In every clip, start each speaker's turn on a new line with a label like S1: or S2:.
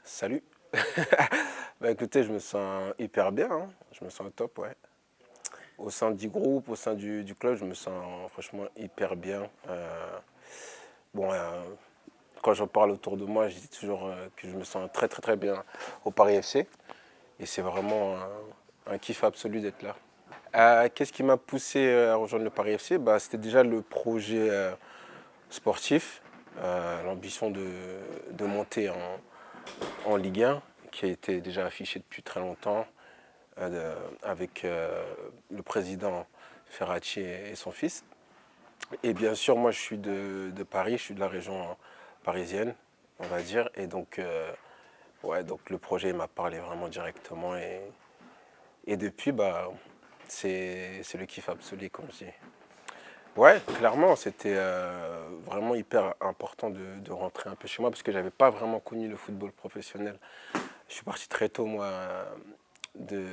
S1: Salut. Bah écoutez, je me sens hyper bien, hein. Je me sens au top, ouais. Au sein du groupe, au sein du club, je me sens franchement hyper bien. Bon, quand j'en parle autour de moi, je dis toujours que je me sens très très très bien au Paris FC. Et c'est vraiment un kiff absolu d'être là. Qu'est-ce qui m'a poussé à rejoindre le Paris FC? Bah, c'était déjà le projet sportif, l'ambition de monter en Ligue 1, qui a été déjà affiché depuis très longtemps, avec le président Ferracci et son fils. Et bien sûr, moi, je suis de Paris, je suis de la région parisienne, on va dire. Et donc, ouais, donc le projet m'a parlé vraiment directement. Et depuis, bah, c'est le kiff absolu, comme je dis. Ouais, clairement, c'était vraiment hyper important de rentrer un peu chez moi parce que j'avais pas vraiment connu le football professionnel. Je suis parti très tôt, moi, de,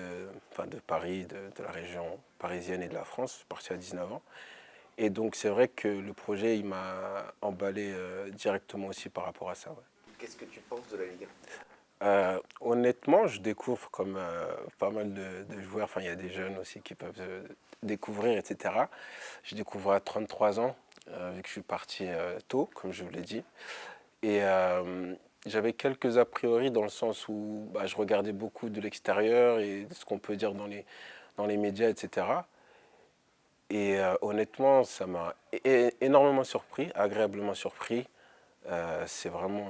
S1: enfin, de Paris, de la région parisienne et de la France. Je suis parti à 19 ans. Et donc, c'est vrai que le projet, il m'a emballé directement aussi par rapport à ça. Ouais.
S2: Qu'est-ce que tu penses de la Ligue 1?
S1: Honnêtement, je découvre comme pas mal de joueurs. Enfin, il y a des jeunes aussi qui peuvent découvrir, etc. Je découvre à 33 ans, vu que je suis parti tôt, comme je vous l'ai dit. Et j'avais quelques a priori dans le sens où bah, je regardais beaucoup de l'extérieur et de ce qu'on peut dire dans les médias, etc. Et honnêtement, ça m'a énormément surpris, agréablement surpris. C'est vraiment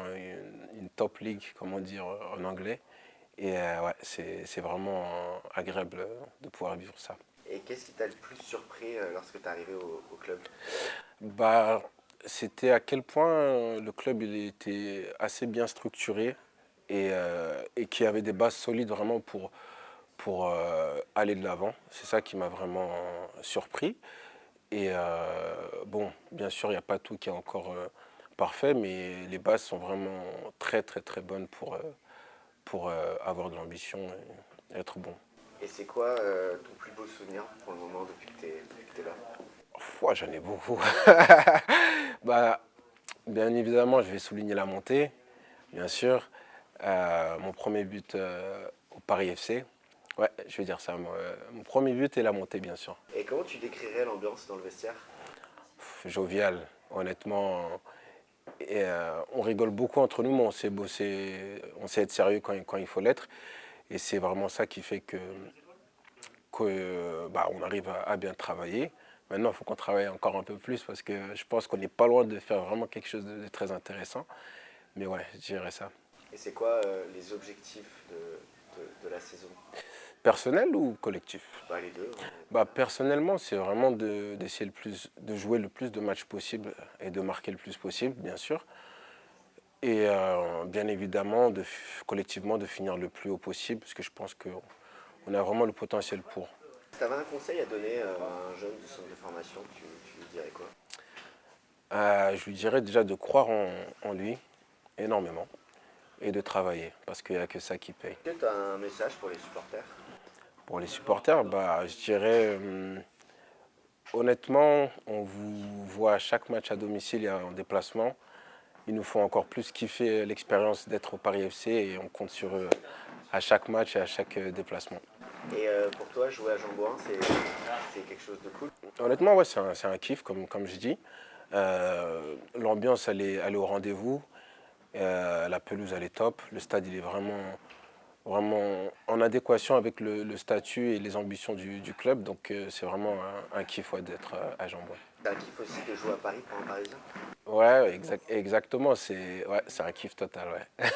S1: une top league, comment dire en anglais. Et ouais, c'est vraiment agréable de pouvoir vivre ça.
S2: Et qu'est-ce qui t'a le plus surpris lorsque tu es arrivé au club?
S1: Bah, c'était à quel point le club il était assez bien structuré et qui avait des bases solides vraiment pour aller de l'avant. C'est ça qui m'a vraiment surpris. Et bon, bien sûr, il n'y a pas tout qui est encore parfait, mais les bases sont vraiment très très très bonnes pour avoir de l'ambition et être bon.
S2: Et c'est quoi ton plus beau souvenir pour le moment depuis que tu es là?
S1: Ouah, j'en ai beaucoup. Bah, bien évidemment, je vais souligner la montée, bien sûr. Mon premier but au Paris FC. Ouais, je vais dire ça. Mon premier but et la montée, bien sûr.
S2: Et comment tu décrirais l'ambiance dans le vestiaire?
S1: Jovial, honnêtement. Et, on rigole beaucoup entre nous, mais on sait bosser, on sait être sérieux quand il faut l'être. Et c'est vraiment ça qui fait que bah, on arrive à bien travailler. Maintenant, il faut qu'on travaille encore un peu plus parce que je pense qu'on n'est pas loin de faire vraiment quelque chose de très intéressant. Mais ouais, je dirais ça.
S2: Et c'est quoi les objectifs de la saison?
S1: Personnel ou collectif?
S2: Bah, les deux, hein.
S1: Bah, personnellement, c'est vraiment d'essayer de jouer le plus de matchs possible et de marquer le plus possible, bien sûr. Et bien évidemment, collectivement, de finir le plus haut possible parce que je pense qu'on a vraiment le potentiel pour.
S2: Si tu avais un conseil à donner à un jeune du centre de formation, tu lui dirais quoi?
S1: Je lui dirais déjà de croire en lui énormément et de travailler parce qu'il n'y a que ça qui paye.
S2: Est-ce que tu as un message pour les supporters?
S1: Pour les supporters, bah, je dirais honnêtement, on vous voit à chaque match à domicile et en déplacement. Il nous faut encore plus kiffer l'expérience d'être au Paris FC et on compte sur eux à chaque match et à chaque déplacement.
S2: Et pour toi, jouer à Jambouin, c'est quelque chose de cool?
S1: Honnêtement, ouais, c'est un kiff, comme je dis. L'ambiance, elle est au rendez-vous. La pelouse, elle est top. Le stade, il est vraiment en adéquation avec le statut et les ambitions du club. Donc, c'est vraiment un kiff ouais, d'être à Jambouin.
S2: C'est un kiff aussi de jouer à Paris pour un Parisien?
S1: Ouais, exactement. C'est ouais, un kiff total. Ouais.